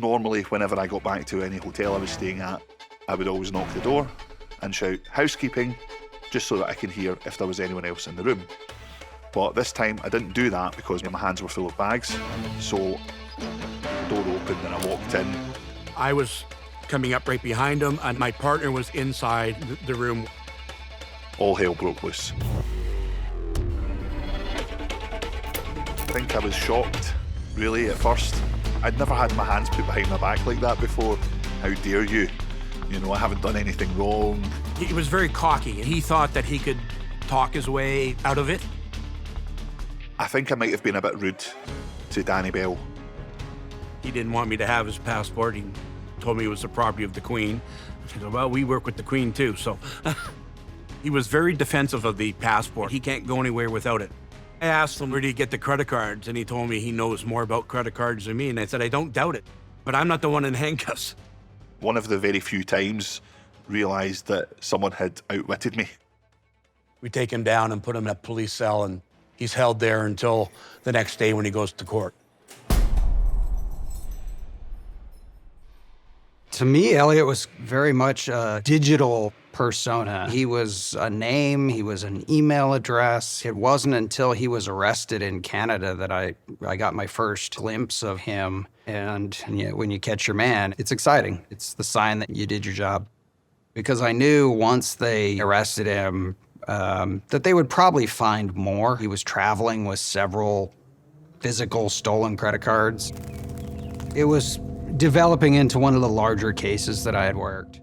Normally, whenever I got back to any hotel I was staying at, I would always knock the door and shout, "Housekeeping," just so that I can hear if there was anyone else in the room. But this time I didn't do that because my hands were full of bags. So the door opened and I walked in. I was coming up right behind him, and my partner was inside the room. All hell broke loose. I think I was shocked, really, at first. I'd never had my hands put behind my back like that before. How dare you? You know, I haven't done anything wrong. He was very cocky, and he thought that he could talk his way out of it. I think I might have been a bit rude to Danny Bell. He didn't want me to have his passport. He told me it was the property of the Queen. I said, well, we work with the Queen too, so. He was very defensive of the passport. He can't go anywhere without it. I asked him, where do you get the credit cards? And he told me he knows more about credit cards than me. And I said, I don't doubt it, but I'm not the one in handcuffs. One of the very few times realised that someone had outwitted me. We take him down and put him in a police cell, and he's held there until the next day when he goes to court. To me, Elliot was very much a digital persona. He was a name, he was an email address. It wasn't until he was arrested in Canada that I got my first glimpse of him. And when you catch your man, it's exciting. It's the sign that you did your job. Because I knew once they arrested him, that they would probably find more. He was traveling with several physical stolen credit cards. It was developing into one of the larger cases that I had worked.